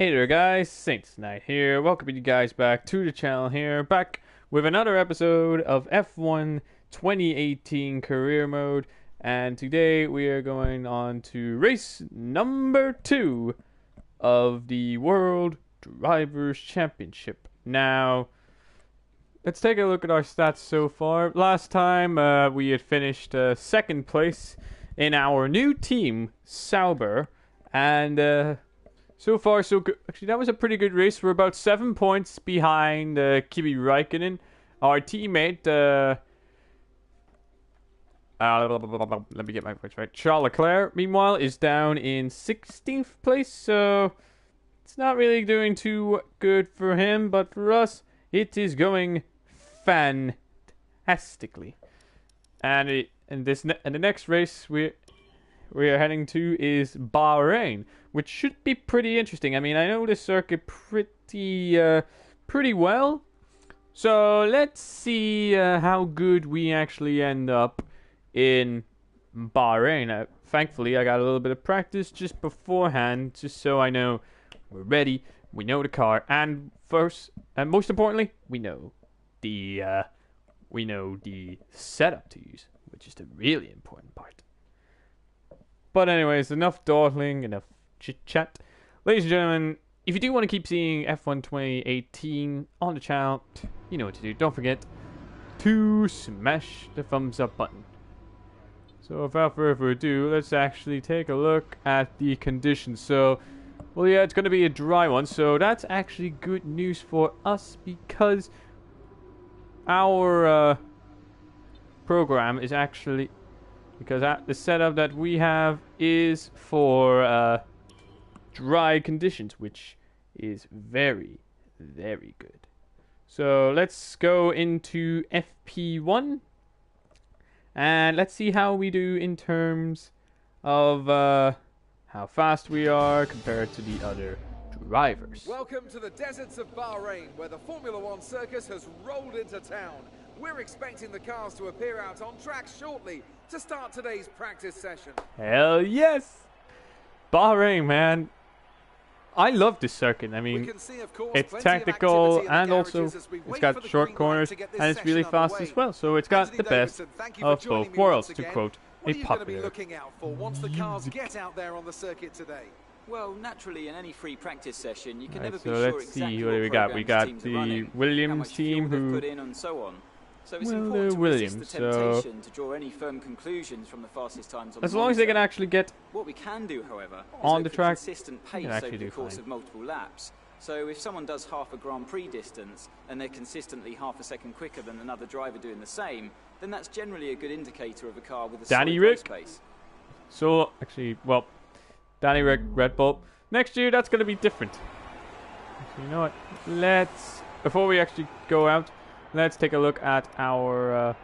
Hey there guys, SaintsKnight here, welcoming you guys back to the channel here, back with another episode of F1 2018 Career Mode, and today we are going on to race number 2 of the World Drivers' Championship. Now, let's take a look at our stats so far. Last time we had finished second place in our new team, Sauber, and so far, so good. Actually, that was a pretty good race. We're about 7 points behind Kimi Räikkönen. Our teammate, let me get my points right. Charles Leclerc, meanwhile, is down in 16th place. So it's not really doing too good for him, but for us, it is going fantastically. And the next race we are heading to is Bahrain, which should be pretty interesting. I mean, I know this circuit pretty well, so let's see how good we actually end up in Bahrain. Thankfully, I got a little bit of practice just beforehand, just so I know we're ready. We know the car, and first and most importantly, we know the setup to use, which is the really important part. But anyways, enough dawdling, enough chit-chat. Ladies and gentlemen, if you do want to keep seeing F1 2018 on the channel, you know what to do. Don't forget to smash the thumbs up button. So without further ado, let's actually take a look at the conditions. So, well, yeah, it's going to be a dry one. So that's actually good news for us because our program is actually... Because the setup that we have is for dry conditions, which is very, very good. So let's go into FP1. And let's see how we do in terms of how fast we are compared to the other drivers. Welcome to the deserts of Bahrain, where the Formula One circus has rolled into town. We're expecting the cars to appear out on track shortly to start today's practice session. Hell yes! Bahrain, man. I love this circuit. I mean, it's tactical and also it's got short corners and it's really fast as well. So it's got the best of both worlds, to quote a popular once the cars get out there on the circuit today. Well, naturally, in any free practice session, you can never be so sure let's exactly see what we got. We got the Williams team who put in and so on. So it's well, important to Williams, resist the temptation to draw any firm conclusions from the fastest times on as the long as they can actually get what we can do, however, on is the look for track, consistent pace over the course of multiple laps. So if someone does half a Grand Prix distance and they're consistently half a second quicker than another driver doing the same, then that's generally a good indicator of a car with a solid race pace. So actually, well, Danny Rick, Red Bull. Next year, that's going to be different. So you know what? Let's, before we actually go out, let's take a look at our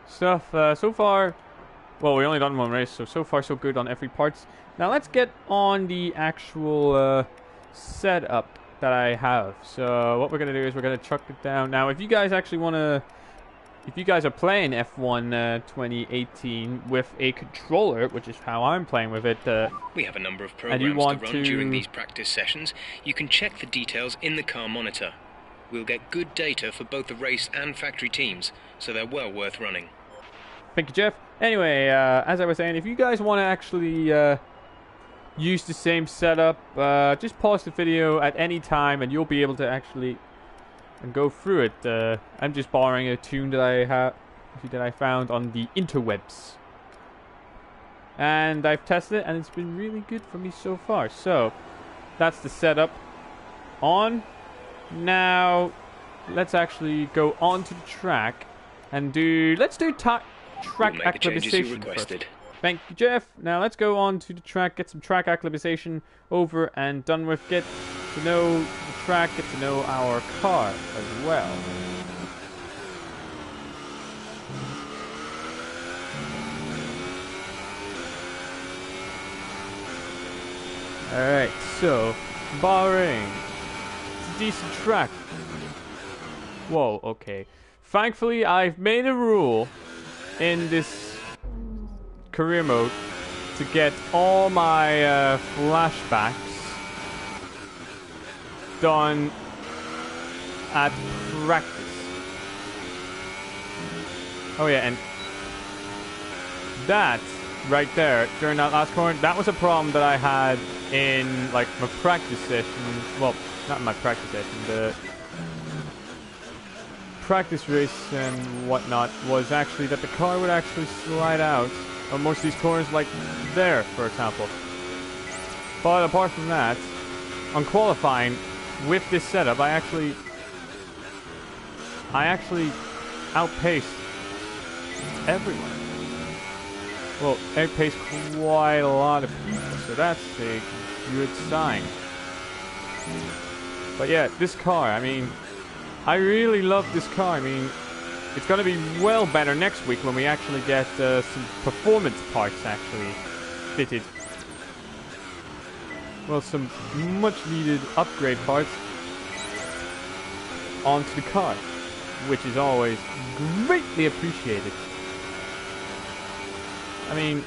stuff. So far, well, we only done one race, so far so good on every part. Now let's get on the actual setup that I have. So what we're going to do is we're going to chuck it down. Now, if you guys actually want to... If you guys are playing F1 2018 with a controller, which is how I'm playing with it, we have a number of programs to run during these practice sessions. You can check the details in the car monitor. We'll get good data for both the race and factory teams, so they're well worth running. Thank you, Jeff. Anyway, as I was saying, if you guys want to actually use the same setup, just pause the video at any time, and you'll be able to actually... and go through it. I'm just borrowing a tune that I found on the interwebs, and I've tested it, and it's been really good for me so far. So that's the setup on. Now let's actually go onto the track and let's do track acclimatization first. Thank you, Jeff. Now let's go on to the track, get some track acclimatization over and done with. Get to know the track, get to know our car as well. Alright, so Bahrain. It's a decent track. Whoa, okay. Thankfully, I've made a rule in this career mode to get all my flashbacks done at practice. Oh yeah, and that right there during that last corner, that was a problem that I had in like my practice session. Well, not my practice session, the practice race and whatnot, was actually that the car would actually slide out on most of these corners, like there, for example. But apart from that, on qualifying with this setup, I actually outpaced everyone. Well, outpaced quite a lot of people, so that's a good sign. But yeah, this car, I mean, I really love this car. I mean, it's going to be well better next week when we actually get some performance parts actually fitted. Well, some much needed upgrade parts onto the car, which is always greatly appreciated. I mean,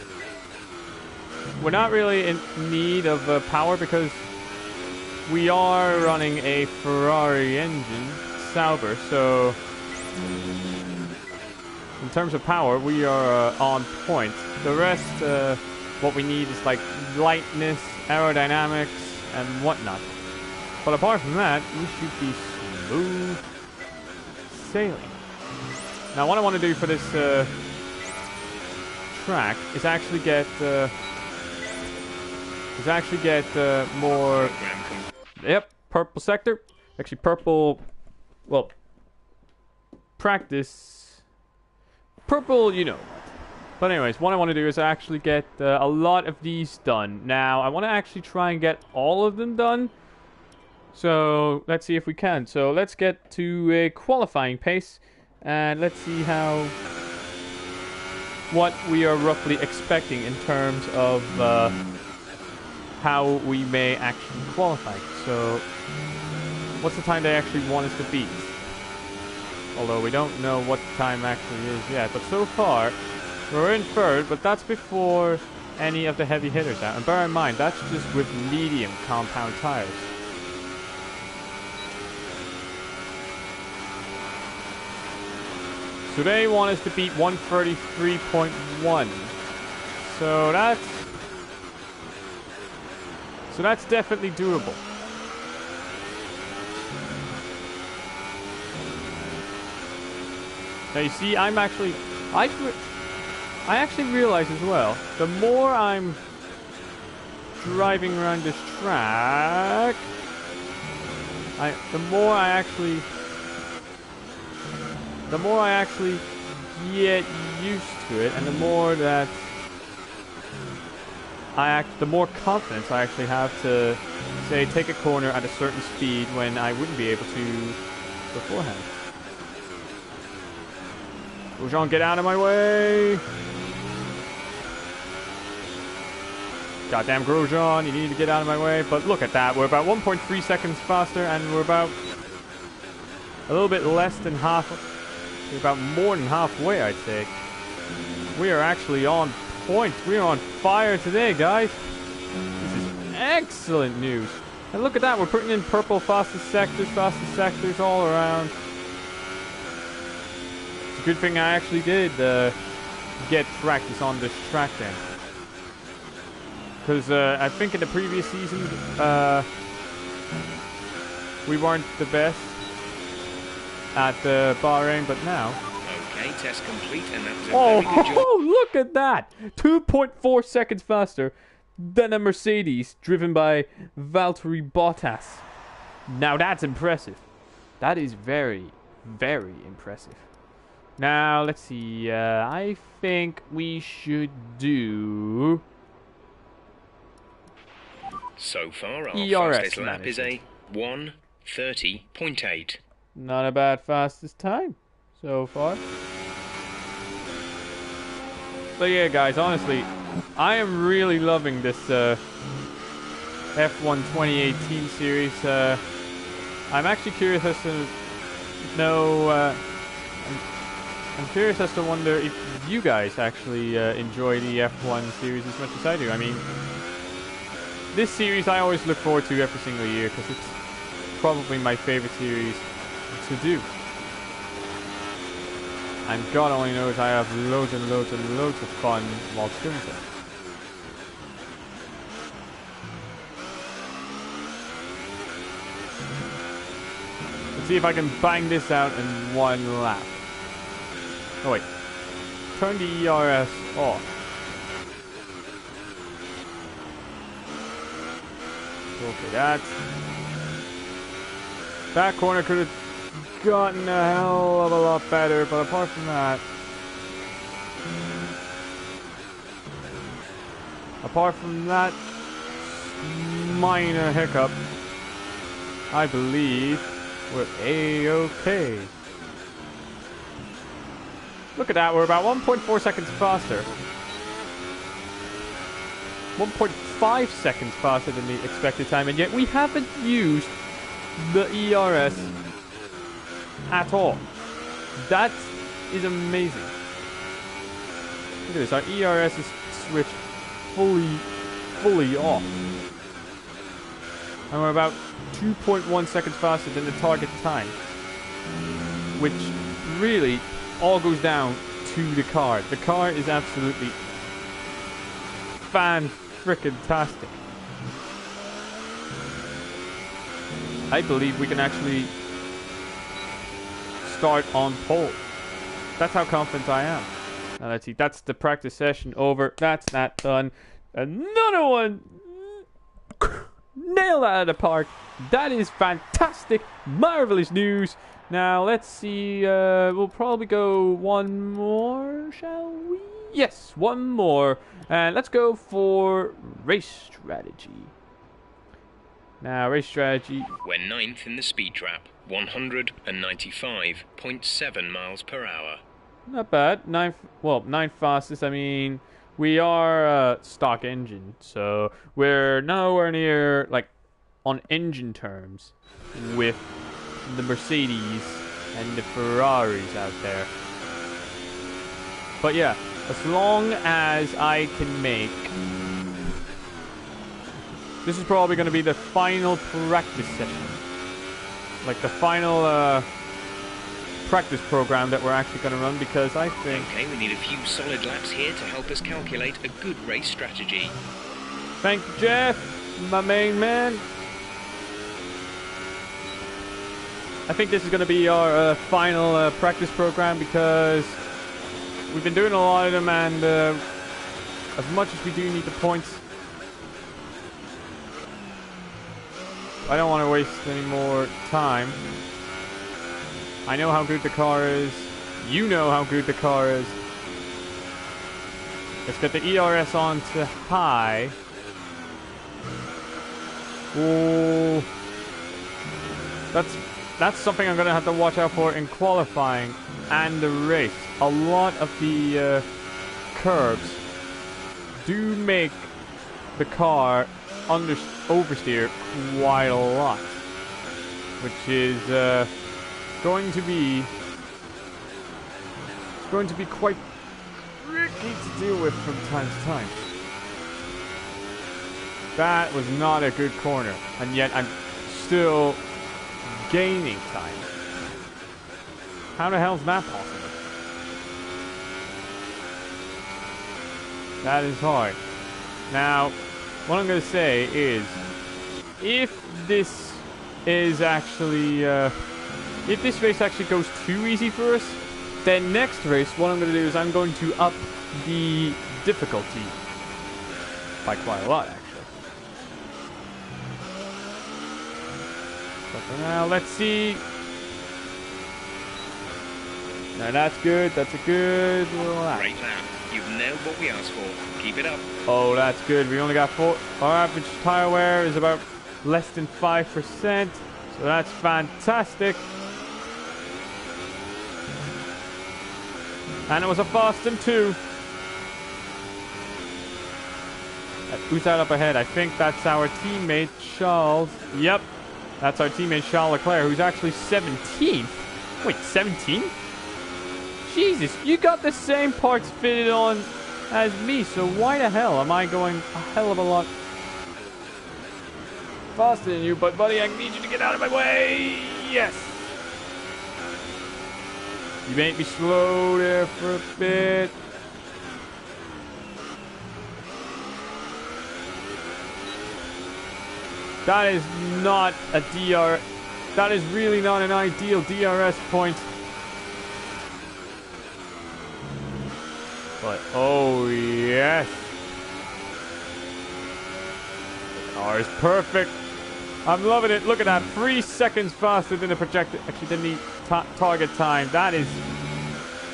we're not really in need of power because we are running a Ferrari engine, Sauber, so in terms of power, we are on point. The rest, what we need is like lightness, aerodynamics, and whatnot. But apart from that, we should be smooth sailing. Now, what I want to do for this track is actually get more. Yep, purple sector. Actually, purple. Well, practice. Purple, you know. But anyways, what I want to do is actually get a lot of these done. Now, I want to actually try and get all of them done. So, let's see if we can. So, let's get to a qualifying pace. And let's see what we are roughly expecting in terms of how we may actually qualify. So, what's the time they actually want us to beat? Although we don't know what the time actually is yet. But so far, we're in third, but that's before any of the heavy hitters out. And bear in mind, that's just with medium compound tires. So they want us to beat 133.1. So that's definitely doable. Now you see, I actually realize as well, the more I'm driving around this track, the more I actually get used to it, and the more confidence I actually have to, say, take a corner at a certain speed when I wouldn't be able to beforehand. Grosjean, get out of my way! Goddamn Grosjean, you need to get out of my way. But look at that, we're about 1.3 seconds faster, and we're about a little bit less than half. We're about more than halfway, I'd say. We are actually on point. We are on fire today, guys. This is excellent news. And look at that, we're putting in purple fastest sectors all around. It's a good thing I actually did get practice on this track then. Because I think in the previous season, we weren't the best at Bahrain, but now. Okay, test complete, and that was a very good job. Oh, look at that! 2.4 seconds faster than a Mercedes driven by Valtteri Bottas. Now that's impressive. That is very, very impressive. Now, let's see. I think we should do... So far, our ERS fastest lap is a 1:30.8. Not a bad fastest time so far. But yeah, guys, honestly, I am really loving this F1 2018 series. I'm actually curious as to know... I'm curious as to wonder if you guys actually enjoy the F1 series as much as I do. I mean, this series I always look forward to every single year because probably my favorite series to do. And God only knows I have loads and loads and loads of fun whilst doing so. Let's see if I can bang this out in one lap. Oh wait. Turn the ERS off. Okay, that corner could have gotten a hell of a lot better, but apart from that, minor hiccup, I believe we're A-okay. Look at that, we're about 1.4 seconds faster. 1.5 seconds faster than the expected time, and yet we haven't used the ERS at all. That is amazing. Look at this, our ERS is switched fully off. And we're about 2.1 seconds faster than the target time. Which really all goes down to the car. The car is absolutely fan-frickin-tastic. I believe we can actually start on pole. That's how confident I am. Now let's see, that's the practice session over. That's that done. Another one! Nailed out of the park. That is fantastic, marvelous news. Now let's see, we'll probably go one more, shall we? Yes, one more. And let's go for race strategy. Now, race strategy. We're 9th in the speed trap, 195.7 miles per hour. Not bad. Ninth fastest. I mean, we are stock engine, so we're nowhere near, like, on engine terms with the Mercedes and the Ferraris out there. But yeah, as long as I can make... This is probably going to be the final practice session. Like the final practice program that we're actually going to run, because I think... Okay, we need a few solid laps here to help us calculate a good race strategy. Thank you, Jeff, my main man. I think this is going to be our final practice program, because we've been doing a lot of them, and as much as we do need the points, I don't want to waste any more time. I know how good the car is. You know how good the car is. Let's get the ERS on to high. Oh, that's something I'm going to have to watch out for in qualifying and the race. A lot of the curbs do make the car oversteer quite a lot, which is going to be quite tricky to deal with from time to time. That was not a good corner, and yet I'm still gaining time. How the hell is that possible? That is hard. Now, what I'm going to say is, if this is actually, if this race actually goes too easy for us, then next race, what I'm going to do is I'm going to up the difficulty by quite a lot, actually. But for now, let's see. Now that's good. That's a good little lap. Great lap. You've nailed what we asked for. Keep it up. Oh, that's good. We only got 4. Our average tire wear is about less than 5%. So that's fantastic. And it was a Boston too. Who's that up ahead? I think that's our teammate Charles. Yep. That's our teammate Charles Leclerc, who's actually 17th. Wait, 17th? Jesus, you got the same parts fitted on as me, so why the hell am I going a hell of a lot faster than you, but buddy, I need you to get out of my way. Yes. You made me slow there for a bit. That is not a DR. That is really not an ideal DRS point. But, oh yes. The car is perfect. I'm loving it. Look at that. 3 seconds faster than the projected. Actually, than the target time. That is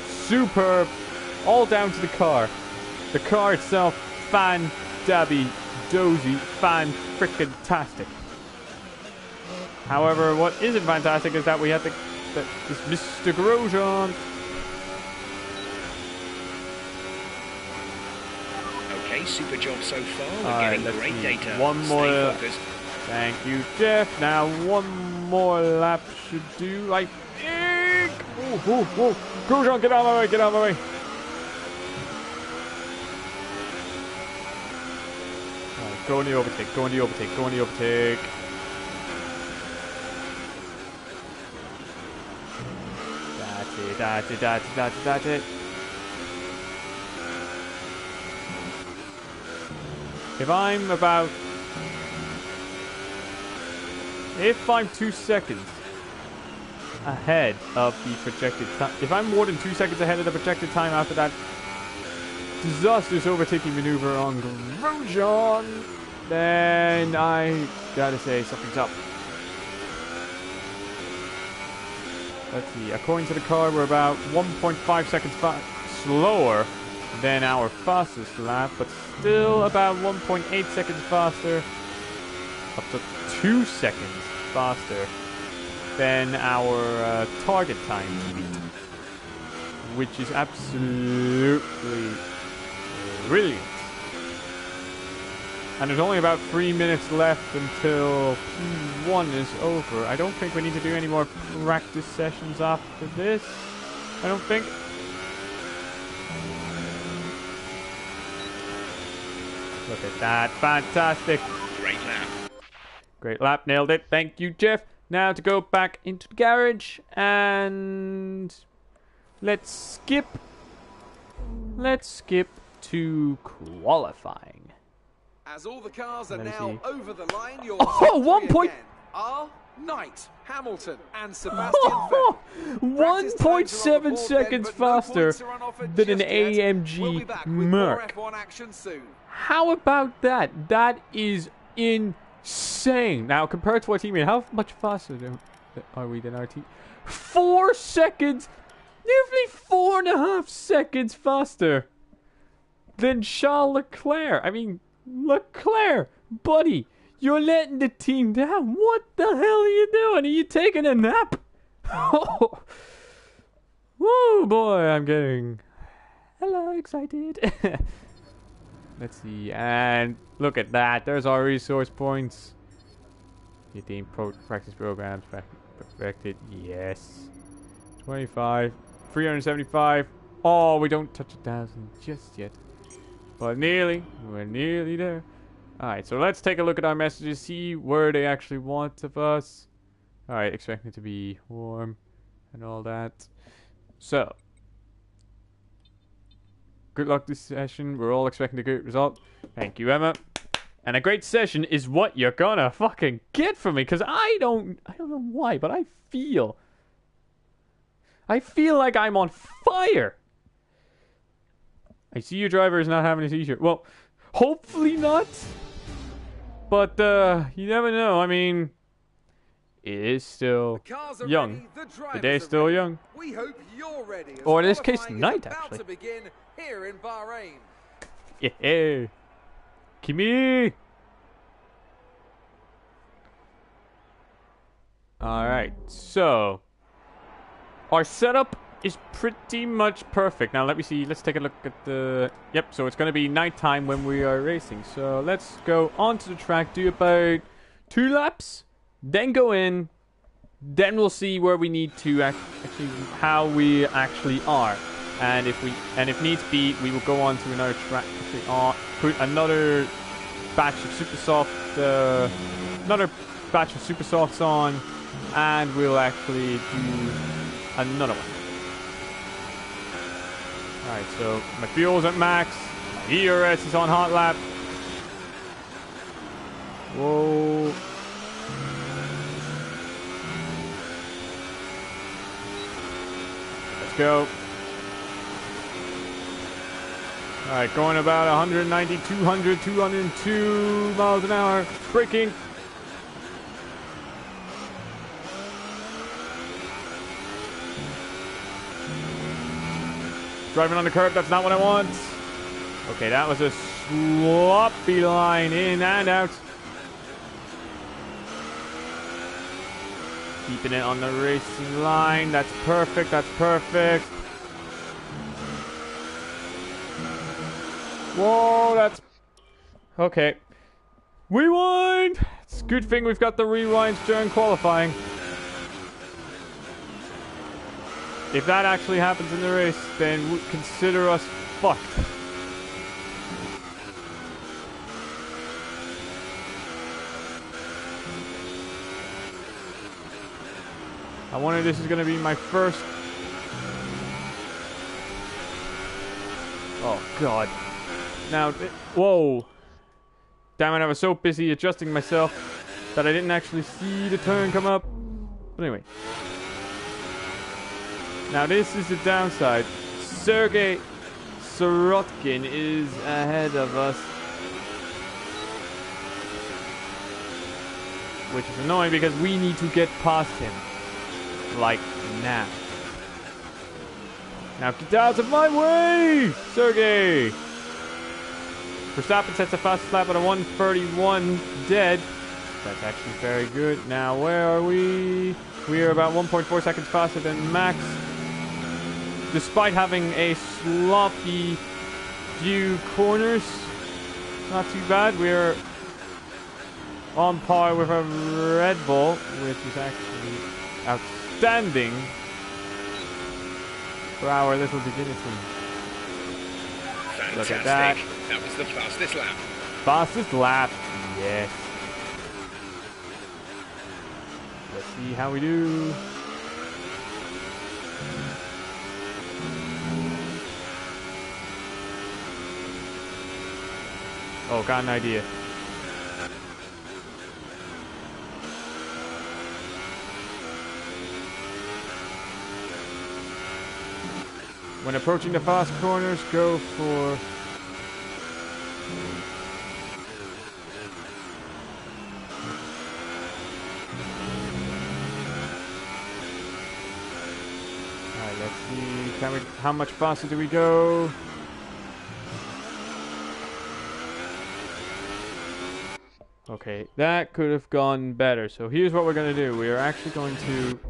superb. All down to the car. The car itself, fan-dabby, dozy, fan-frickin-tastic. However, what isn't fantastic is that we have this Mr. Grosjean. Okay, super job so far. We're getting great data. One more. Thank you, Jeff. Now one more lap should do. I think. Oh. Grosjean, get out of my way. Get out of my way. Right, go in the overtake. Go in the overtake. Go in the overtake. That's it. If I'm 2 seconds ahead of the projected time, if I'm more than 2 seconds ahead of the projected time after that disastrous overtaking maneuver on Grosjean, then I gotta say something's up. Let's see, according to the car, we're about 1.5 seconds slower than our fastest lap, but still about 1.8 seconds faster, up to 2 seconds faster than our target time to beat, which is absolutely brilliant. And there's only about 3 minutes left until P1 is over. I don't think we need to do any more practice sessions after this. I don't think. Look at that. Fantastic. Great lap. Great lap. Nailed it. Thank you, Jeff. Now to go back into the garage and let's skip to qualifying. As all the cars are now over the line, your 1 point are Knight, Hamilton, and Sebastian Vettel. 1.7 seconds faster than an AMG Merc. How about that? That is insane. Now, compared to our teammate, how much faster are we than our team? 4 seconds, nearly 4.5 seconds faster than Charles Leclerc. I mean, Leclerc, buddy, you're letting the team down. What the hell are you doing? Are you taking a nap? Oh, boy, I'm getting excited. Let's see, and look at that. There's our resource points. Your team practice programs perfected. Yes. 25, 375. Oh, we don't touch 1,000 just yet. But we're nearly there. Alright, so let's take a look at our messages, see where they actually want of us. Alright, expecting it to be warm and all that. So, good luck this session. We're all expecting a good result. Thank you, Emma. And a great session is what you're gonna fucking get from me, because I don't know why, but I feel like I'm on fire. I see your driver is not having a t-shirt. Well, hopefully not. But, you never know. I mean, it is still young. The day's still young. We hope you're ready. Or in this case, night, actually. To begin here in Bahrain. Yeah. Kimi! Alright, so our setup is pretty much perfect. Now let me see, let's take a look at the... Yep, so it's going to be nighttime when we are racing. So let's go onto the track, do about 2 laps, then go in, then we'll see where we need to actually, how we actually are. And if needs be, we will go on to another track, put another batch of super soft, another batch of super softs on, and we'll actually do another one. Alright, so my fuel's at max, my ERS is on hot lap. Whoa. Let's go. Alright, going about 190, 200, 202 miles an hour. Braking. Driving on the curb, that's not what I want. Okay, that was a sloppy line in and out. Keeping it on the racing line. That's perfect, that's perfect. Whoa, that's... Okay. Rewind! It's a good thing we've got the rewinds during qualifying. If that actually happens in the race, then consider us fucked. I wonder if this is going to be my first... Oh, God. Now, whoa. Damn it, I was so busy adjusting myself that I didn't actually see the turn come up. But anyway. Now, this is the downside. Sergei Sirotkin is ahead of us. Which is annoying because we need to get past him. Like now. Now get out of my way, Sergey! Verstappen sets a fastest lap at a 1:31 dead. That's actually very good. Now where are we? We are about 1.4 seconds faster than Max. Despite having a sloppy few corners. Not too bad. We're on par with a Red Bull, which is actually outstanding for our little divinity. Fantastic. Look at that. That was the fastest lap. Fastest lap, yes. Let's see how we do. Oh, got an idea. When approaching the fast corners, go for... Alright, let's see. How much faster do we go? Okay, that could have gone better. So here's what we're going to do. We are actually going to...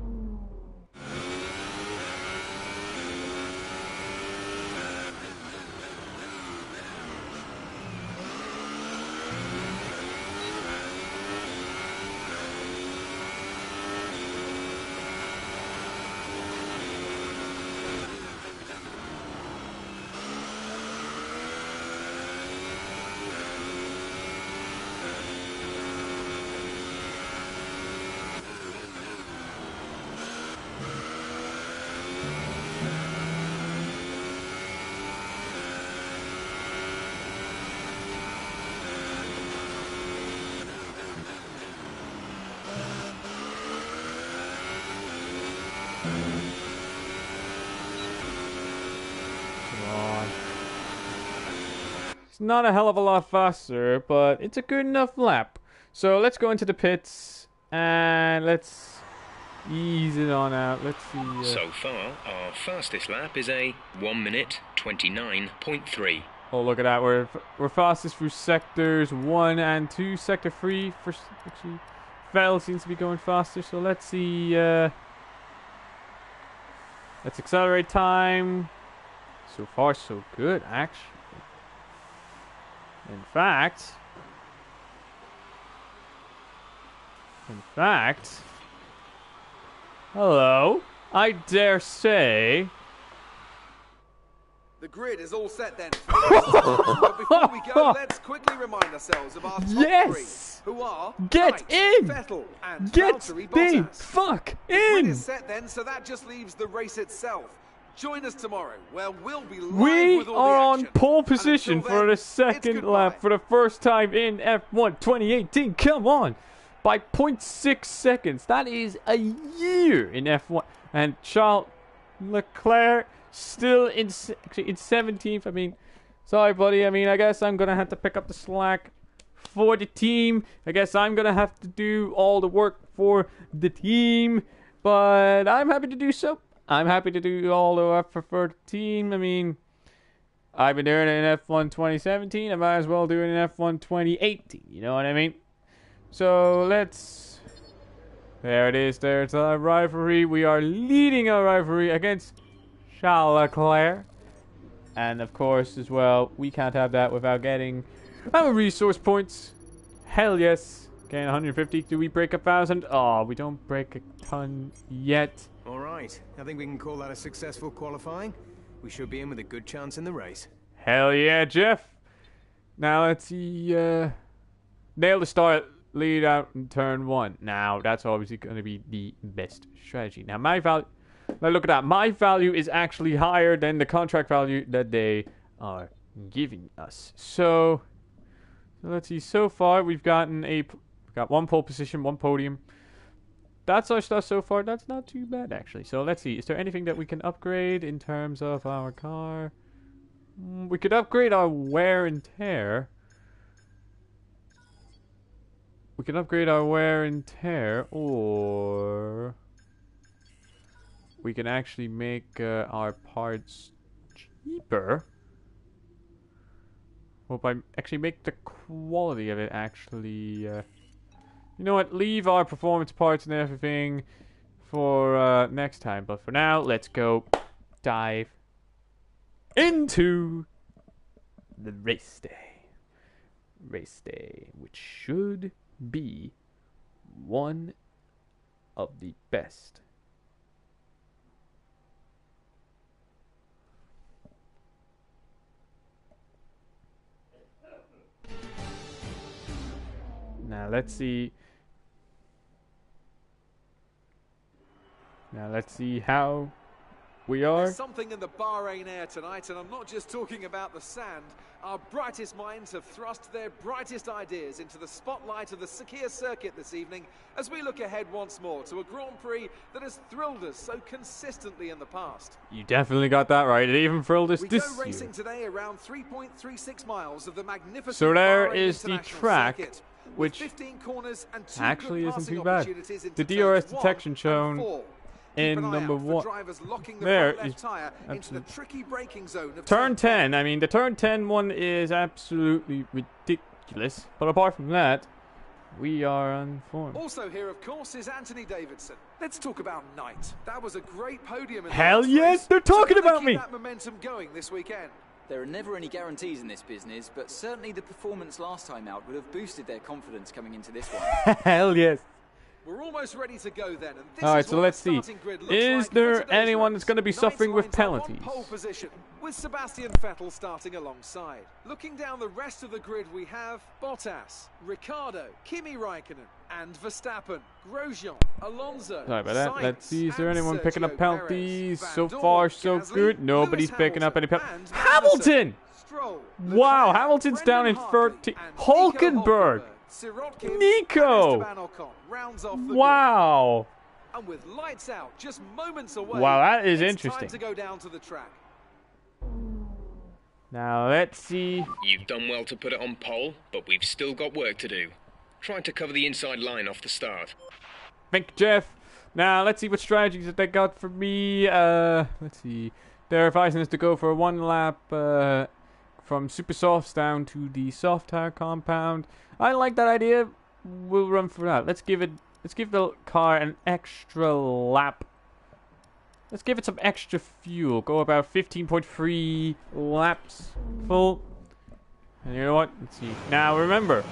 Not a hell of a lot faster, but it's a good enough lap. So let's go into the pits and let's ease it on out. Let's see. So far, our fastest lap is a 1 minute 29.3. Oh, look at that! We're fastest through sectors 1 and 2. Sector 3 for actually Vettel seems to be going faster. So let's see. Let's accelerate time. So far, so good, actually. In fact, hello, I dare say The grid is all set then. But before we go, let's quickly remind ourselves of our top three, who are Get Knight, in! Vettel, and Get Valtteri the Bottas. fuck The grid in! is set then, so that just leaves the race itself. Join us tomorrow, where we'll be live We with all are the on action. pole position And until for then, the it's second goodbye. lap for the first time in F1 2018. Come on! By 0.6 seconds. That is a year in F1. And Charles Leclerc still in 17th. I mean, sorry, buddy. I mean, I guess I'm going to have to pick up the slack for the team. I guess I'm going to have to do all the work for the team. But I'm happy to do so. I'm happy to do all the work for the team. I mean, I've been doing it in F1 2017. I might as well do it in F1 2018. You know what I mean? So let's... There it is. There's our rivalry. We are leading our rivalry against Charles Leclerc. And of course, as well, we can't have that without getting our resource points. Hell yes. Getting 150. Do we break 1,000? Oh, we don't break a ton yet. All right. I think we can call that a successful qualifying. We should be in with a good chance in the race. Hell yeah, Jeff. Now let's see. Nail the start. Lead out in turn 1. Now, that's obviously going to be the best strategy. Now, my value... Now, look at that. My value is actually higher than the contract value that they are giving us. So let's see. So far, we've gotten got 1 pole position, 1 podium. That's our stuff so far. That's not too bad, actually. So, let's see. Is there anything that we can upgrade in terms of our car? We could upgrade our wear and tear. We can upgrade our wear and tear, or we can actually make our parts cheaper. Hope I actually make the quality of it actually. You know what? Leave our performance parts and everything for next time. But for now, let's go dive into the race day. Race day, which should be one of the best. Now let's see. Now let's see how we are. There's something in the Bahrain air tonight, and I'm not just talking about the sand. Our brightest minds have thrust their brightest ideas into the spotlight of the Sakir circuit this evening as we look ahead once more to a Grand Prix that has thrilled us so consistently in the past. You definitely got that right. It even thrilled us We this go racing year. today around 3.36 miles of the magnificent So there Bahrain is the International track, circuit, with which 15 corners and 2 actually good isn't passing too bad. opportunities into The turns DRS 1 detection and shown 4. in Keep an eye number out for 1. drivers locking the There front left is tyre into the absolute- tricky braking zone of Turn 10. I mean, the turn 10 one is absolutely ridiculous. But apart from that, we are on form. Also here, of course, is Anthony Davidson. Let's talk about Knight. That was a great podium. In the Hell last yes, race. they're talking So will they about keep me. that momentum going this weekend. There are never any guarantees in this business, but certainly the performance last time out would have boosted their confidence coming into this one. Hell yes. We're almost ready to go then. And this Alright, is so what let's the see. starting grid looks Is like for there today's anyone race. that's going to be Knight suffering with lines up on penalties? pole position, with Sebastian Vettel starting alongside. Looking down the rest of the grid, we have Bottas, Ricciardo, Kimi Raikkonen, and Verstappen, Grosjean, Alonso. Sorry about that. Sainz, Let's see. Is there and anyone picking up Sergio penalties? Perez, So Van far, Dorn, so Gasly, good. Nobody's Lewis picking up any Hamilton, penalties. and Hamilton! Stroll, Wow, Leclerc, Hamilton's down in Brendan Hartley, 13. and Hulkenberg! Sirotkin, Nico! and Esteban Ocon rounds off the grid. Wow. And with lights out, just moments away. Wow, that is it's interesting. Time to go down to the track. Now, let's see. You've done well to put it on pole, but we've still got work to do. Try to cover the inside line off the start. Thank you, Jeff. Now, let's see what strategies that they got for me. Let's see. They're advising us to go for a 1 lap from super softs down to the soft tire compound. I like that idea. We'll run for that. Let's give the car an extra lap. Let's give it some extra fuel. Go about 15.3 laps full. And you know what? Let's see. Now remember,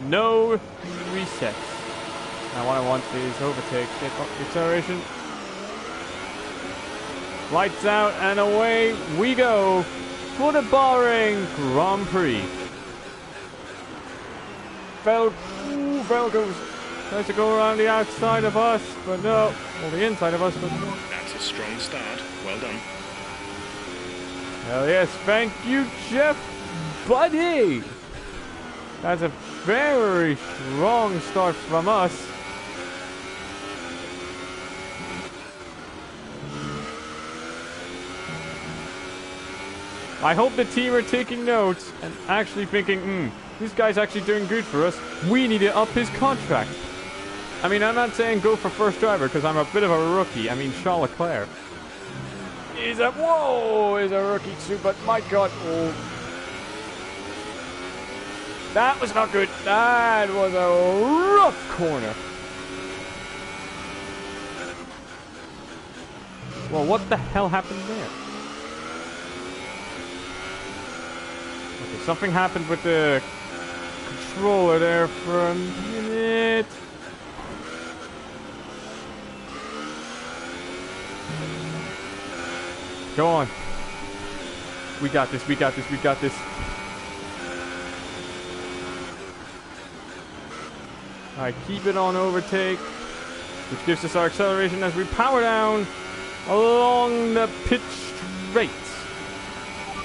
no resets. Now what I want is overtake. Get up the acceleration. Lights out and away we go for the Bahrain Grand Prix. Vettel goes. Tries to go around the outside of us, but no. Well, the inside of us, but no. That's a strong start. Well done. Hell yes, thank you, Jeff, buddy. That's a very strong start from us. I hope the team are taking notes and actually thinking, this guy's actually doing good for us. We need to up his contract. I mean, I'm not saying go for first driver because I'm a bit of a rookie. I mean, Charles Leclerc. He's a rookie too, but my God. Oh. That was not good. That was a rough corner. Well, what the hell happened there? Okay, something happened with the controller there for a minute. Go on. We got this, we got this, we got this. Alright, keep it on overtake, which gives us our acceleration as we power down along the pit straight.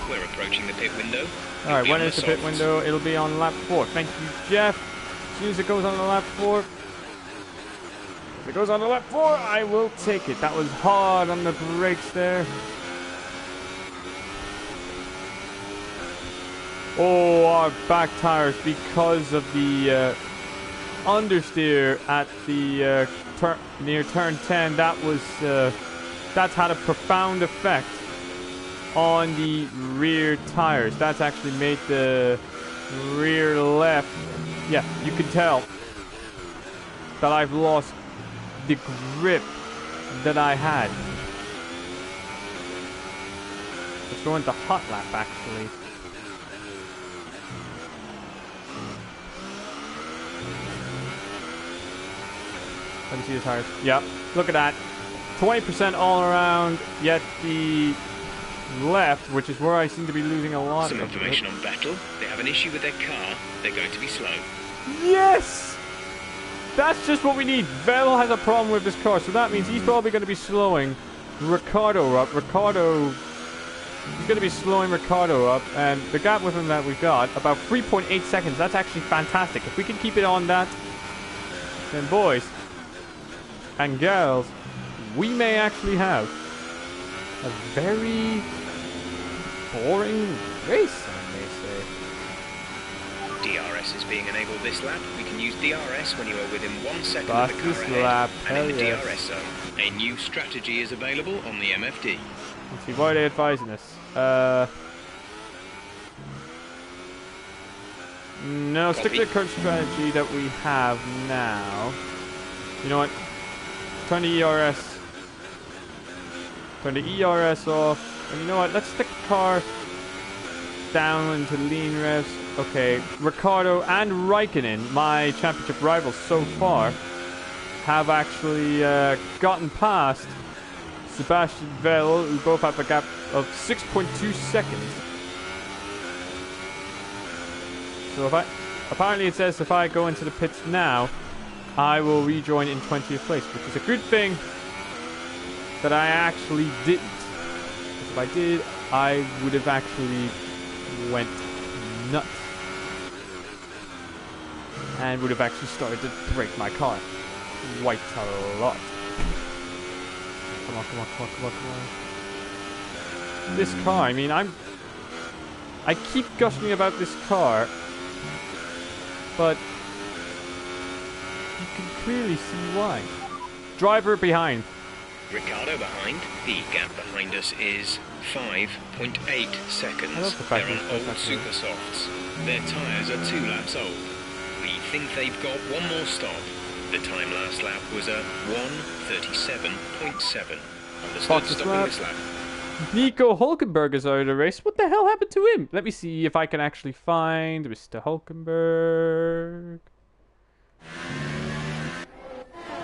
We're approaching the pit window. Alright, when is the pit window? It'll be on lap 4. Thank you, Jeff. As soon as it goes on the lap 4. If it goes on the lap 4, I will take it. That was hard on the brakes there. Oh, our back tires, because of the understeer at the near turn 10, that's had a profound effect on the rear tires. That's actually made the rear left. Yeah, you can tell that I've lost the grip that I had. Let's go into hot lap actually. Let me see the tires. Yep, look at that. 20% all around, yet the left, which is where I seem to be losing a lot. Some information on Vettel. They have an issue with their car. They're going to be slow. Yes! That's just what we need. Vettel has a problem with his car, so that means he's probably going to be slowing Ricciardo up. He's going to be slowing Ricciardo up, and the gap with him that we've got, about 3.8 seconds. That's actually fantastic. If we can keep it on that, then boys and girls, we may actually have a very boring race, I may say. DRS is being enabled this lap. We can use DRS when you are within 1 second Fastest of the car ahead lap. and in the Yes. DRS zone. A new strategy is available on the MFD. Let's see, why are they advising us? No, stick to the current strategy that we have now. You know what? Turn the ERS. Turn the ERS off. And you know what? Let's stick the car down into lean revs. Okay, Ricciardo and Raikkonen, my championship rivals so far, have actually gotten past Sebastian Vettel, who both have a gap of 6.2 seconds. So apparently it says if I go into the pits now, I will rejoin in 20th place, which is a good thing that I actually didn't. Because if I did, I would have actually went nuts. And would have actually started to break my car quite a lot. Come on, come on, come on, come on, come on. This car, I mean, I keep gushing about this car, but you can clearly see why. Driver behind. Ricciardo behind. The gap behind us is 5.8 seconds. They're on old super softs. Their tyres are 2 laps old. We think they've got one more stop. The time last lap was a 1:37.7. Understood stopping this lap. Nico Hulkenberg is out of the race. What the hell happened to him? Let me see if I can actually find Mr. Hulkenberg.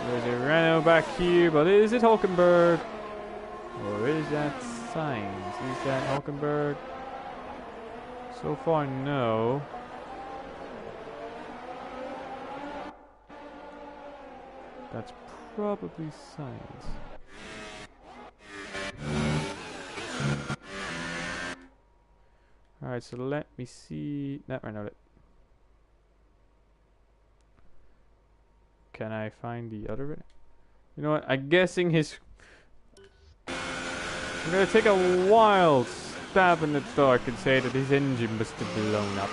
There's a Renault back here, but is it Hulkenberg? Or is that Sainz? Is that Hulkenberg? So far, no. That's probably Sainz. Alright, so let me see. No, I know it. Can I find the other bit? You know what? I'm guessing his. I'm gonna take a wild stab in the dark and say that his engine must have blown up.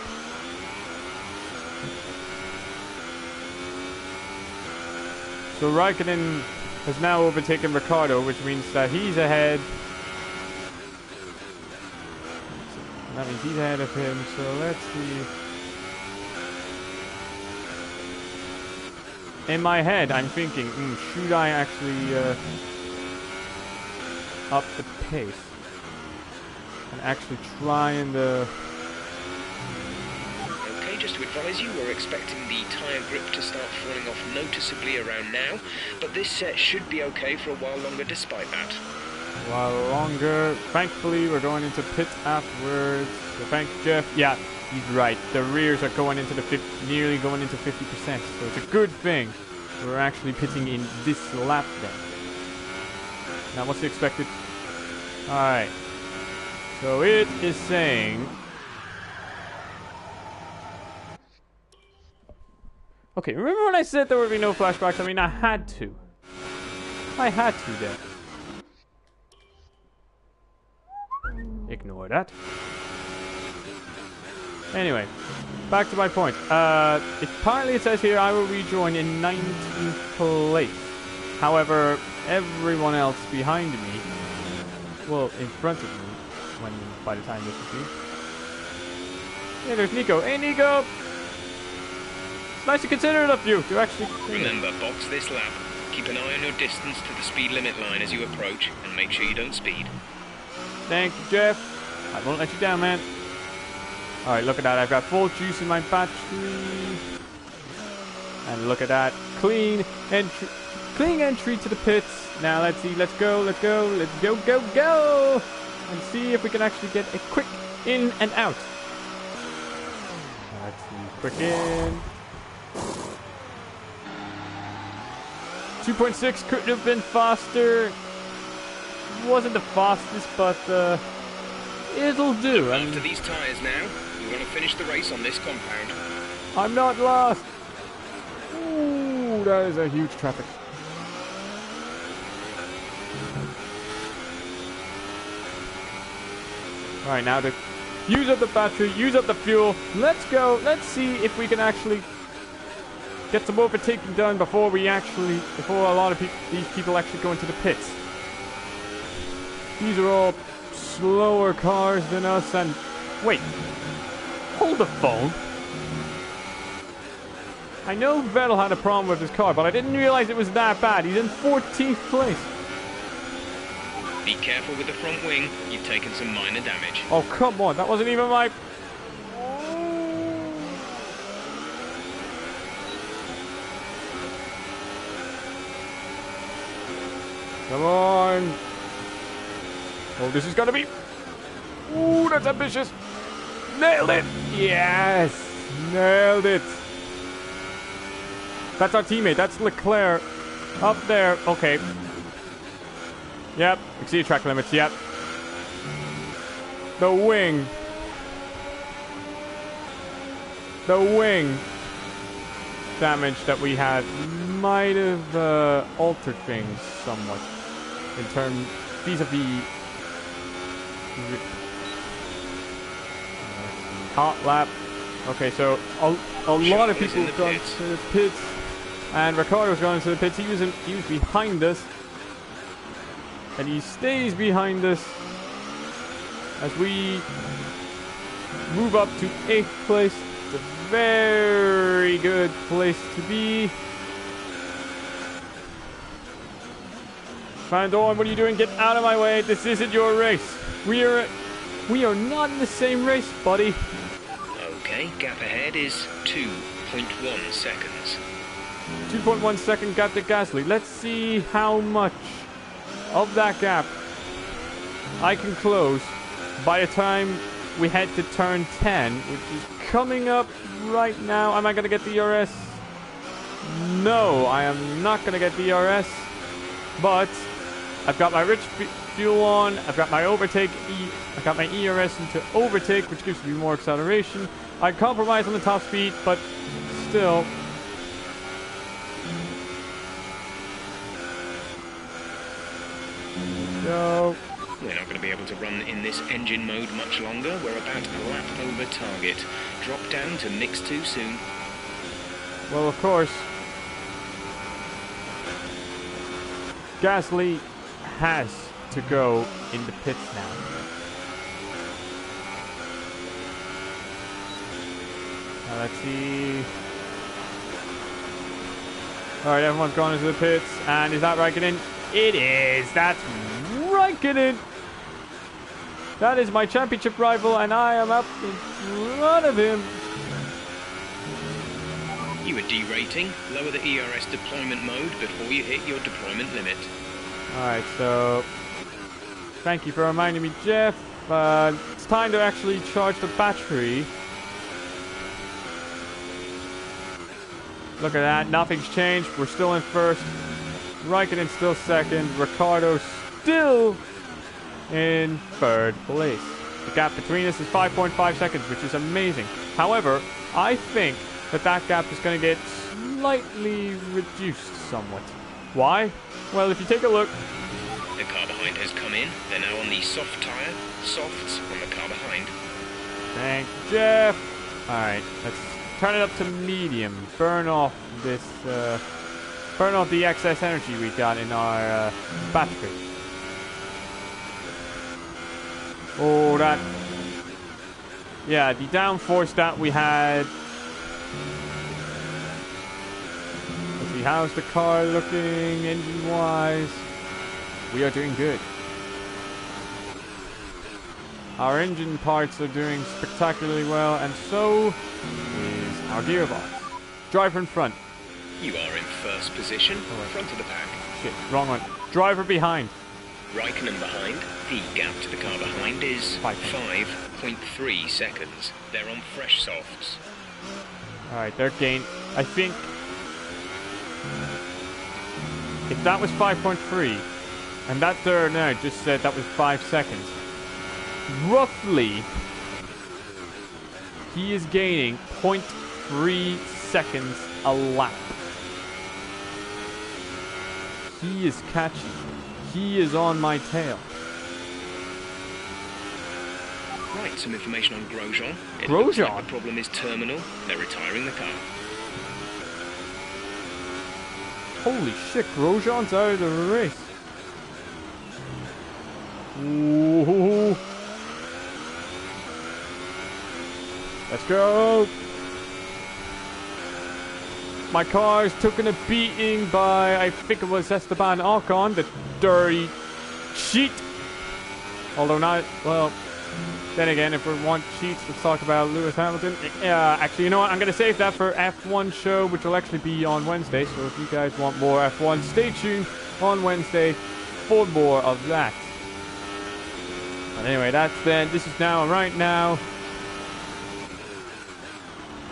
So Raikkonen has now overtaken Ricciardo, which means that he's ahead. That means he's ahead of him, so let's see. In my head, I'm thinking, should I actually up the pace and actually try and Okay, just to advise you, we're expecting the tyre grip to start falling off noticeably around now, but this set should be okay for a while longer despite that. a while longer. Thankfully, we're going into pit afterwards. So thanks, Jeff. Yeah, he's right. The rears are going into the nearly going into 50%. So it's a good thing we're actually pitting in this lap then. Now, what's the expected? All right. So it is saying. Okay, remember when I said there would be no flashbacks? I mean, I had to. I had to then. Ignore that. Anyway, back to my point. Apparently it says here I will rejoin in 19th place. However, everyone else behind me, well, in front of me, by the time this is due. Yeah, there's Nico. Hey, Nico! It's nice to consider it of you to actually. Remember, box this lap. Keep an eye on your distance to the speed limit line as you approach, and make sure you don't speed. Thank you, Jeff. I won't let you down, man. Alright, look at that. I've got full juice in my battery. And look at that. Clean entry to the pits. Now, let's see. Let's go. Go. And see if we can actually get a quick in and out. Let's see. Quick in. 2.6 could have been faster. Wasn't the fastest, but it'll do. After these tyres now, we want to finish the race on this compound. I'm not lost. Ooh, that is a huge traffic. Alright, now to use up the battery, use up the fuel. Let's go. Let's see if we can actually get some overtaking done before a lot of these people actually go into the pits. These are all slower cars than us, and wait, hold the phone. I know Vettel had a problem with his car, but I didn't realize it was that bad. He's in 14th place. Be careful with the front wing. You've taken some minor damage. Oh, come on. That wasn't even my... Come on. Oh, this is gonna be... Ooh, that's ambitious. Nailed it. Yes. Nailed it. That's our teammate. That's Leclerc. Up there. Okay. Yep. Exceed track limits. Yep. The wing. The wing damage that we had might have altered things somewhat in terms vis-a-vis hot lap. Okay, so a lot of people have gone to the pits, and Ricciardo's gone to the pits. He was behind us, and he stays behind us as we move up to 8th place. It's a very good place to be. Van Dorn, what are you doing? Get out of my way. This isn't your race. We are not in the same race, buddy. Okay, gap ahead is 2.1 seconds. 2.1 second gap to Gasly. Let's see how much of that gap I can close by the time we head to turn 10, which is coming up right now. Am I going to get DRS? No, I am not going to get DRS. But I've got my rich fuel on. I've got my overtake. I've got my ERS into overtake, which gives me more acceleration. I compromise on the top speed, but still. So we're not going to be able to run in this engine mode much longer. We're about a lap over target. Drop down to mix 2 soon. Well, of course, Gasly has to go in the pits now. Now let's see. Alright, everyone's gone into the pits. And is that Raikkonen? It is! That's Raikkonen! That is my championship rival, and I am up in front of him. You are derating. Lower the ERS deployment mode before you hit your deployment limit. Alright, so thank you for reminding me, Jeff. It's time to actually charge the battery. Look at that, nothing's changed. We're still in first. Raikkonen still second. Ricciardo still in third place. The gap between us is 5.5 seconds, which is amazing. However, I think that gap is going to get slightly reduced somewhat. Why? Well, if you take a look. The car behind has come in. They're now on the soft tyre. Softs on the car behind. Thank Jeff. Alright, let's turn it up to medium. Burn off this, burn off the excess energy we got in our battery. Oh, that. Yeah, the downforce that we had. Let's see, how's the car looking engine-wise? We are doing good. Our engine parts are doing spectacularly well, and so is our gearbox. Driver in front. You are in first position, front of the pack. Shit, wrong one. Driver behind. Raikkonen behind. The gap to the car behind is 5.3 seconds. They're on fresh softs. Alright, they're gained. I think if that was 5.3 and that third now just said that was 5 seconds, roughly he is gaining 0.3 seconds a lap. He is catching. He is on my tail. Right, some information on Grosjean. It Grosjean? looks like the problem is terminal. They're retiring the car. Holy shit, Grosjean's out of the race. Ooh. Let's go. My car's taken a beating by, I think it was Esteban Ocon, the dirty cheat. Although not, well, then again, if we want cheats, let's talk about Lewis Hamilton. Actually, you know what? I'm going to save that for F1 show, which will actually be on Wednesday. So if you guys want more F1, stay tuned on Wednesday for more of that. But anyway, that's then. This is now, right now,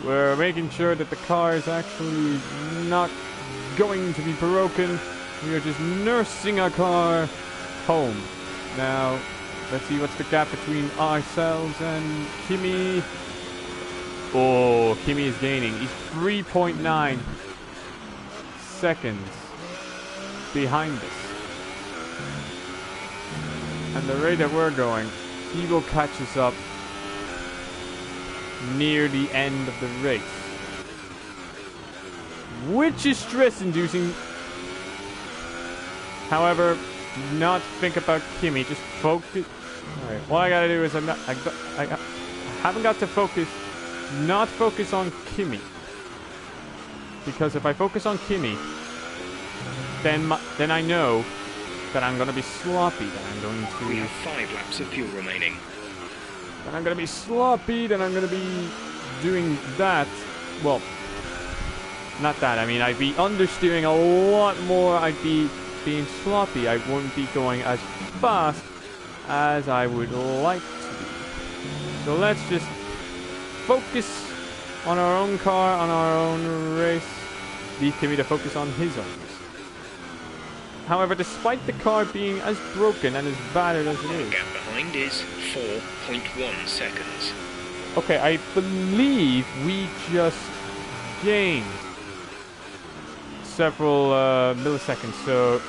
we're making sure that the car is actually not going to be broken. We are just nursing our car home. Now, let's see what's the gap between ourselves and Kimi. Oh, Kimi is gaining. He's 3.9 seconds behind us. And the rate that we're going, he will catch us up near the end of the race. Which is stress-inducing. However, do not think about Kimi. Just focus. Alright, what I gotta do is I haven't got to focus. Not focus on Kimi. Because if I focus on Kimi, then I know that I'm gonna be sloppy. That I'm going to. We have 5 laps of fuel remaining. Then I'm gonna be sloppy. Then I'm gonna be doing that. Well, not that. I mean, I'd be understeering a lot more. I'd be being sloppy. I wouldn't be going as fast as I would like to be. So let's just focus on our own car, on our own race. Leave Kimmy to focus on his own race. However, despite the car being as broken and as battered as it is... Gap behind is 4.1 seconds. Okay, I believe we just gained several milliseconds, so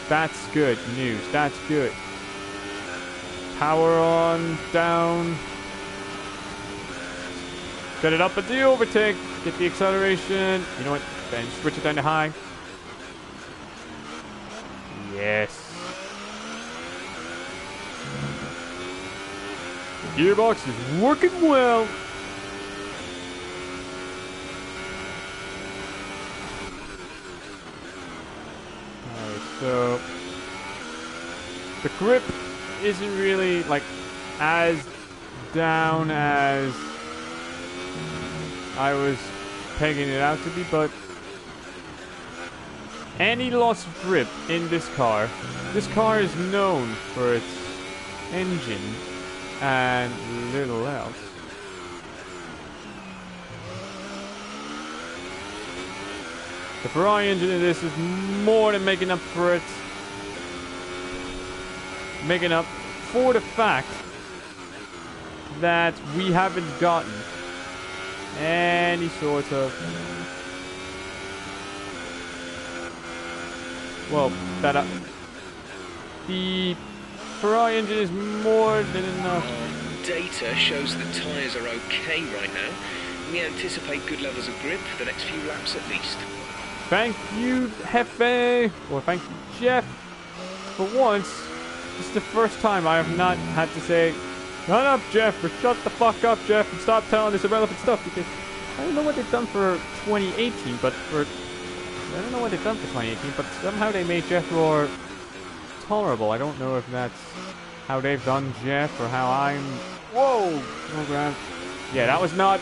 that's good news. That's good. Power on, down. Set it up at the overtake. Get the acceleration. You know what? Then switch it down to high. Yes. The gearbox is working well. Alright, so the grip isn't really like as down as I was pegging it out to be, but any loss of grip in this car is known for its engine and little else. The Ferrari engine in this is more than making up for it. Making up for the fact that we haven't gotten any sort of... Well, the Ferrari engine is more than enough. Data shows the tyres are okay right now. We anticipate good levels of grip for the next few laps at least. Thank you, Hefe, or thank you, Jeff. For once, this is the first time I have not had to say, shut up, Jeff, or shut the fuck up, Jeff, and stop telling this irrelevant stuff, because I don't know what they've done for 2018, but I don't know what they've done for 2018, but somehow they made Jeff more tolerable. I don't know if that's how they've done Jeff or how I'm... Whoa! Oh, ground. Yeah, that was not...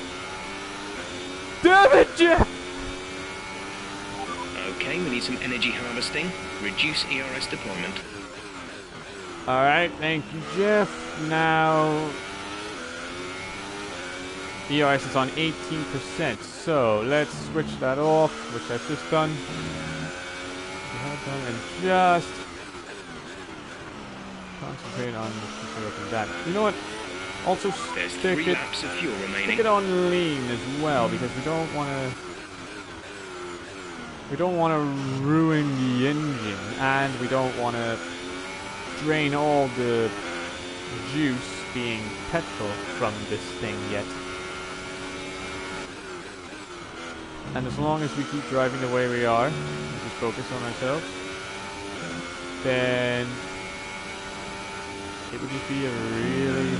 Damn it, Jeff! Okay, we need some energy harvesting. Reduce ERS deployment. Alright, thank you, Jeff. Now... ERS is on 18%, so let's switch that off, which I've just done. And just concentrate on that. You know what? Also There's stick 3 laps of fuel remaining. Stick it on lean as well, because we don't want to ruin the engine, and we don't want to drain all the juice being petrol from this thing yet. And as long as we keep driving the way we are, just focus on ourselves, then it would just be a really...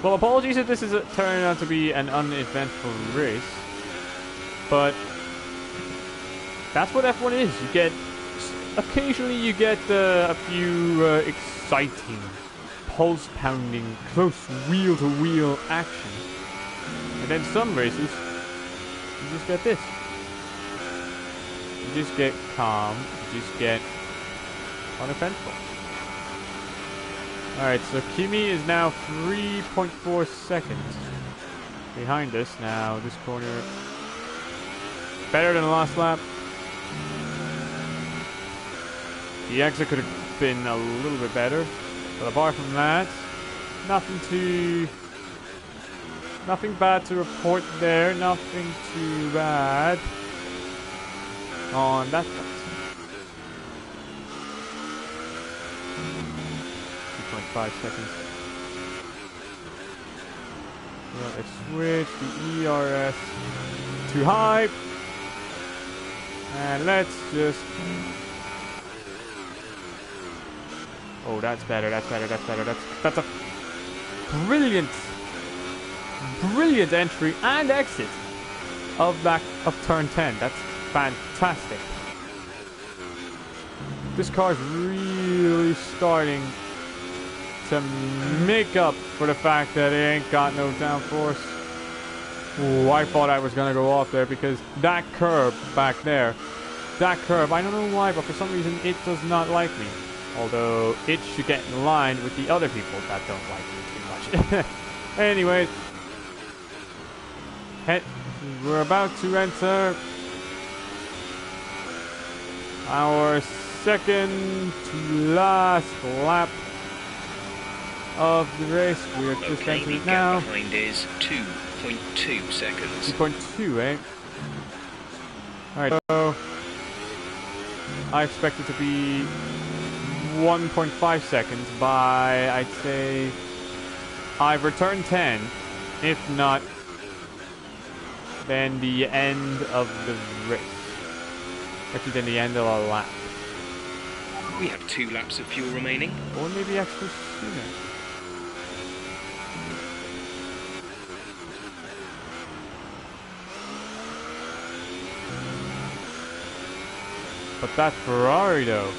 Well, apologies if this is turning out to be an uneventful race, but that's what F1 is. You get... Occasionally you get a few exciting, pulse-pounding, close wheel-to-wheel action. And then some races... You just get this. You just get calm. You just get uneventful. Alright, so Kimi is now 3.4 seconds behind us. Now, this corner better than the last lap. The exit could have been a little bit better. But apart from that, nothing bad to report there. Nothing too bad on that front. 2.5 seconds. Well, let's switch the ERS to high. And let's just... Oh, that's better, that's better, that's better. That's a brilliant entry and exit of turn 10. That's fantastic. This car is really starting to make up for the fact that it ain't got no downforce. Ooh, I thought I was gonna go off there because that curb back there, I don't know why, but for some reason it does not like me. Although it should get in line with the other people that don't like it too much. Anyways, we're about to enter our second to last lap of the race. We are just entering it now. Behind is 2.2 seconds. 2.2, eh? Alright, so I expect it to be 1.5 seconds by, I'd say, either turn 10, if not, then the end of the race. Actually, then the end of our lap. We have 2 laps of fuel remaining. Or maybe actually sooner. But that Ferrari, though.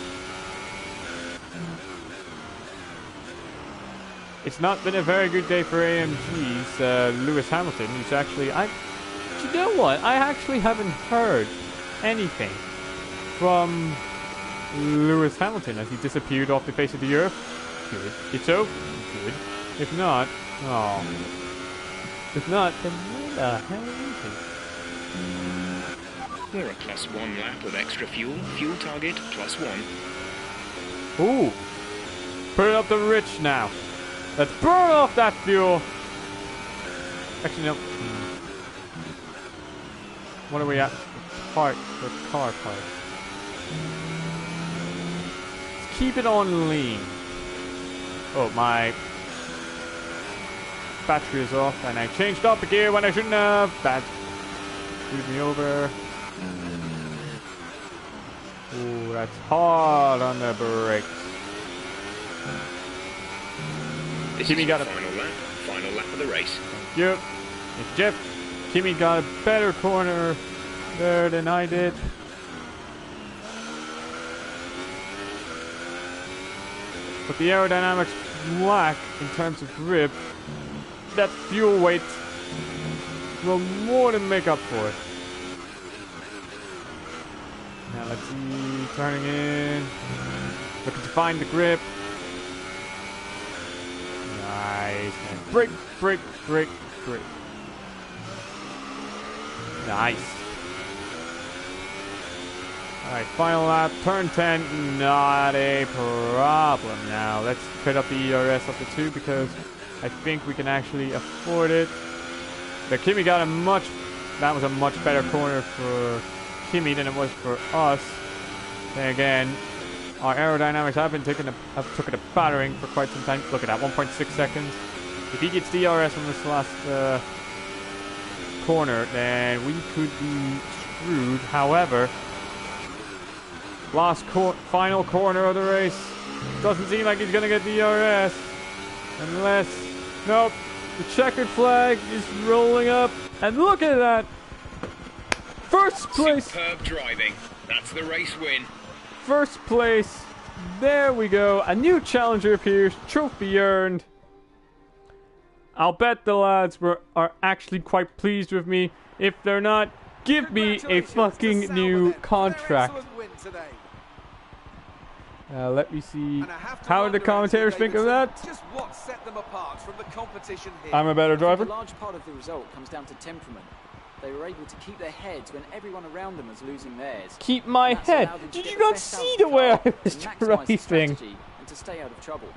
It's not been a very good day for AMG's Lewis Hamilton, who's actually... you know what? I actually haven't heard anything from Lewis Hamilton as he disappeared off the face of the earth. Good. It's over. Good. If not... oh. If not, then where the hell is he? We're a +1 lap of extra fuel. Fuel target +1. Ooh. Put it up the rich now. Let's burn off that fuel. Actually, no. What are we at? The car part. Let's keep it on lean. Oh, my battery is off, and I changed up a gear when I shouldn't have. That screwed me over. Ooh, that's hard on the brakes. Kimmy got a final lap of the race. Thank you. It's Jeff. Kimmy got a better corner there than I did. But the aerodynamics lack in terms of grip. That fuel weight will more than make up for it. Now let's see, turning in, looking to find the grip. Nice, and brake, brake, brake, brake. Nice. Alright, final lap, turn 10, not a problem. Now let's cut up the ERS up to 2 because I think we can actually afford it. But Kimmy got that was a much better corner for Kimmy than it was for us. Then again, our aerodynamics have taken a battering for quite some time. Look at that, 1.6 seconds. If he gets DRS on this last corner, then we could be screwed. However, final corner of the race, doesn't seem like he's gonna get DRS unless, nope, the checkered flag is rolling up, and look at that. First place. Superb driving. That's the race win. First place. There we go. A new challenger appears. Trophy earned. I'll bet the lads are actually quite pleased with me. If they're not, give me a fucking new contract. Let me see. How did the commentators think of that? Just what set them apart from the competition here. I'm a better driver. A large part of the result comes down to temperament. They were able to keep their heads when everyone around them was losing theirs. Keep my head. Did you not see the way I was driving? And to stay out of trouble.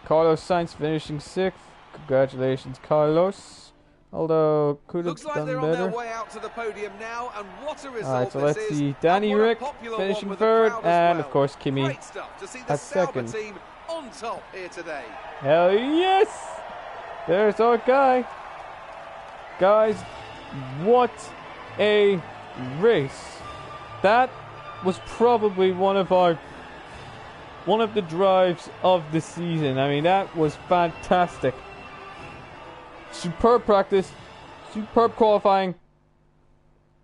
Carlos Sainz finishing 6th. Congratulations, Carlos. Although could have done they're better. On their way out to the podium now, and what a result. Alright, so let's see. Danny Rick finishing 3rd, and of course Kimmy at 2nd. Team on top here today. Hell yes! There's our guy. Guys, what a race. That was probably one of the drives of the season. I mean, that was fantastic. Superb practice, superb qualifying,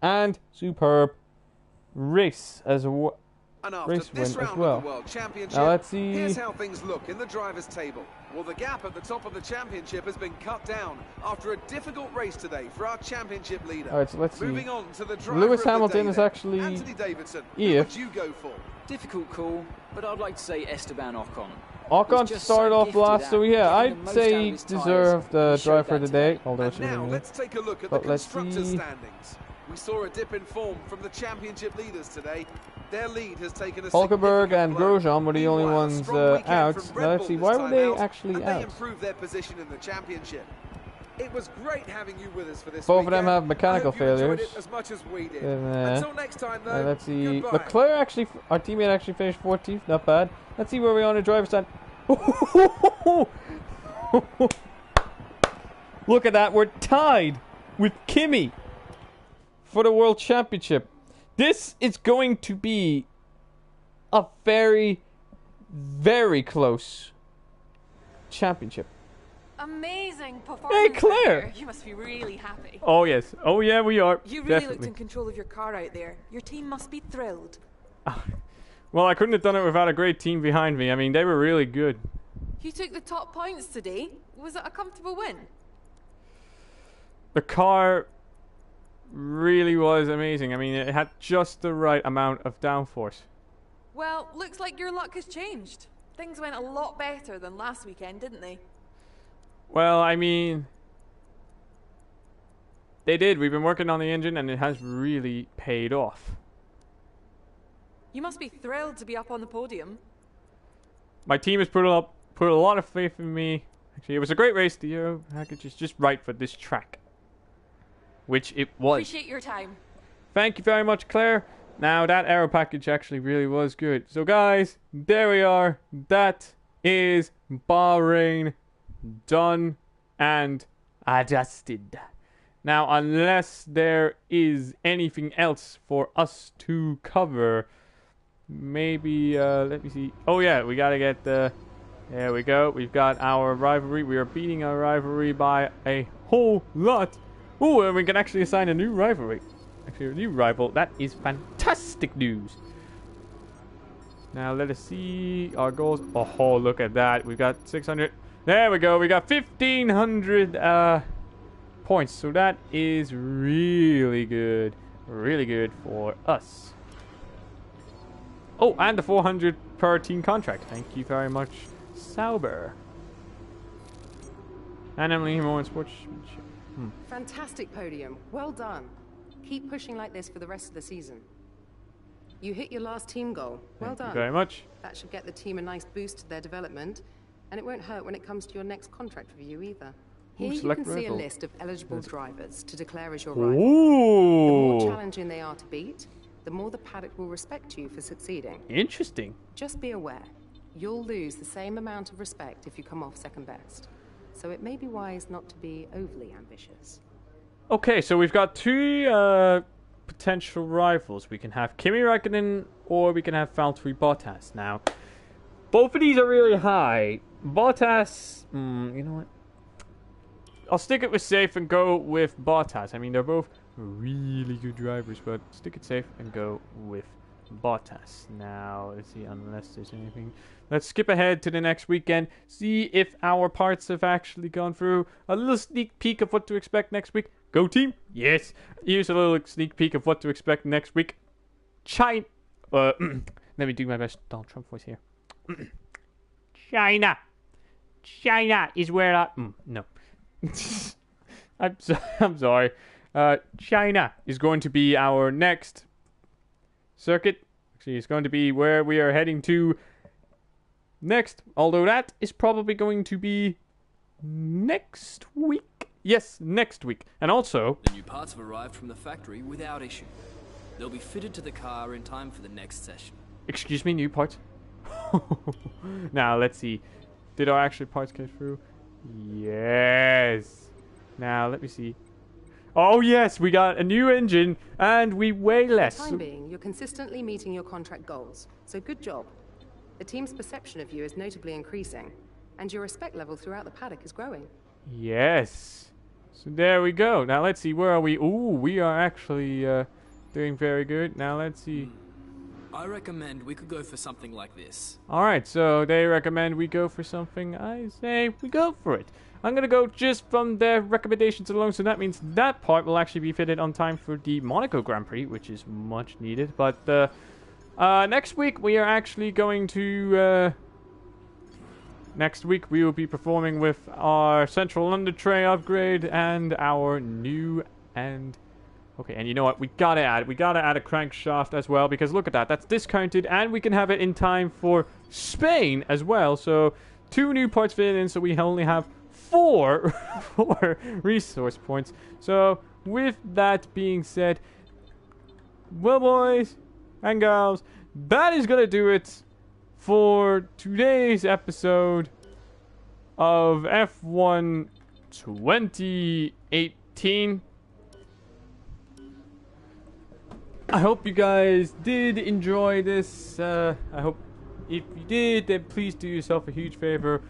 and superb race as well. Race win as well. Now let's see. Here's how things look in the drivers' table. Well, the gap at the top of the championship has been cut down after a difficult race today for our championship leader. All right, so let's see. Moving on to the driver Lewis of the Hamilton day is then. actually Anthony Davidson. EF. Who would you go for? Difficult call, but I'd like to say Esteban Ocon. Ocon started off last, so yeah, I'd say he deserved the drive for the day. Although it's now let's take a look at the constructors' standings. We saw a dip in form from the championship leaders today. Their lead has taken a Hulkenberg and Grosjean were the only ones out. Now let's see, why were they actually out? They improved their position in the championship. It was great having you with us for this Both of them have mechanical failures. As much as we did. Until next time, though. Let's see. Leclerc actually, our teammate actually finished 14th. Not bad. Let's see where we are on the driver's side. Look at that. We're tied with Kimi for the World Championship. This is going to be a very, very close championship. Amazing performance. Hey, Claire! You must be really happy. Oh, yes. Oh, yeah, we are. You really looked in control of your car out there. Your team must be thrilled. Well, I couldn't have done it without a great team behind me. I mean, they were really good. You took the top points today. Was it a comfortable win? The car really was amazing. I mean, it had just the right amount of downforce. Well, looks like your luck has changed. Things went a lot better than last weekend, didn't they? Well, I mean, they did. We've been working on the engine and it has really paid off. You must be thrilled to be up on the podium. My team has put a lot of faith in me. Actually, it was a great race. The Euro package is just right for this track. Which it was. Appreciate your time. Thank you very much, Claire. Now, that aero package actually really was good. So, guys, there we are. That is Bahrain done and adjusted. Now, unless there is anything else for us to cover, maybe, let me see. Oh, yeah, we gotta get the... There we go. We've got our rivalry. We are beating our rivalry by a whole lot. Ooh, and we can actually assign a new rivalry. Actually, a new rival. That is fantastic news. Now, let us see our goals. Oh, look at that. We've got 600. There we go. We got 1,500 points. So that is really good. Really good for us. Oh, and the 400 per team contract. Thank you very much, Sauber. And Emily more in sportsmanship. Fantastic podium. Well done. Keep pushing like this for the rest of the season. You hit your last team goal. Well done. Thank you very much. That should get the team a nice boost to their development, and it won't hurt when it comes to your next contract review either. Here you can see a list of eligible drivers to declare as your rival. Ooh. The more challenging they are to beat, the more the paddock will respect you for succeeding. Interesting. Just be aware, you'll lose the same amount of respect if you come off second best. So it may be wise not to be overly ambitious. Okay, so we've got two potential rivals. We can have Kimi Räikkönen or we can have Valtteri Bottas. Now, both of these are really high. Bottas, you know what? I'll stick it with safe and go with Bottas. I mean, they're both really good drivers, but stick it safe and go with Bottas. Now, let's see, unless there's anything. Let's skip ahead to the next weekend. See if our parts have actually gone through. A little sneak peek of what to expect next week. Go team! Yes! Here's a little sneak peek of what to expect next week. China. Let me do my best Donald Trump voice here. China. China is where I... no. I'm sorry. China is going to be our next circuit. Actually, it's going to be where we are heading to next. Although that is probably going to be next week. Yes, next week. And also... The new parts have arrived from the factory without issue. They'll be fitted to the car in time for the next session. Excuse me, new parts? Now, let's see. Did our actual parts get through? Yes. Now, let me see. Oh, yes, we got a new engine, and we weigh less. For the time being, you're consistently meeting your contract goals, so good job. The team's perception of you is notably increasing, and your respect level throughout the paddock is growing. Yes. So there we go. Now, let's see, where are we? Ooh, we are actually doing very good. Now, let's see. I recommend we could go for something like this. Alright, so they recommend we go for something. I say we go for it. I'm going to go just from their recommendations alone, so that means that part will actually be fitted on time for the Monaco Grand Prix, which is much needed. But Next week we are actually going to... next week we will be performing with our Central London tray upgrade and our new and... Okay, and you know what? We gotta add a crankshaft as well, because look at that. That's discounted, and we can have it in time for Spain as well. So 2 new parts fitted in, so we only have 4 resource points. So with that being said, well, boys and girls, that is gonna do it for today's episode of F1 2018. I hope you guys did enjoy this. I hope if you did, then please do yourself a huge favor.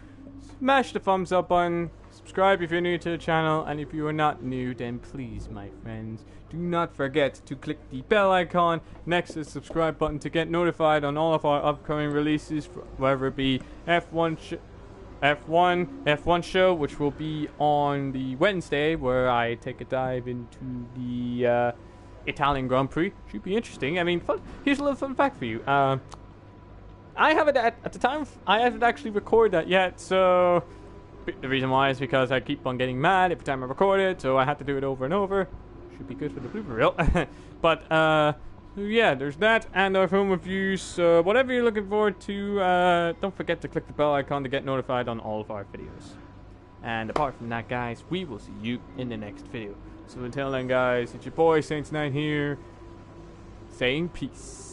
Smash the thumbs up button. Subscribe if you're new to the channel. And if you are not new, then please, my friends, do not forget to click the bell icon next to the subscribe button to get notified on all of our upcoming releases, whether it be F1 show, which will be on the Wednesday, where I take a dive into the Italian Grand Prix. Should be interesting. I mean, here's a little fun fact for you. I haven't at the time. I haven't actually recorded that yet. So the reason why is because I keep on getting mad every time I record it. So I had to do it over and over. Should be good for the blooper reel. But yeah, there's that, and our film reviews. So whatever you're looking forward to, don't forget to click the bell icon to get notified on all of our videos. And apart from that, guys, we will see you in the next video. So until then, guys, it's your boy SaintsKnight here, saying peace.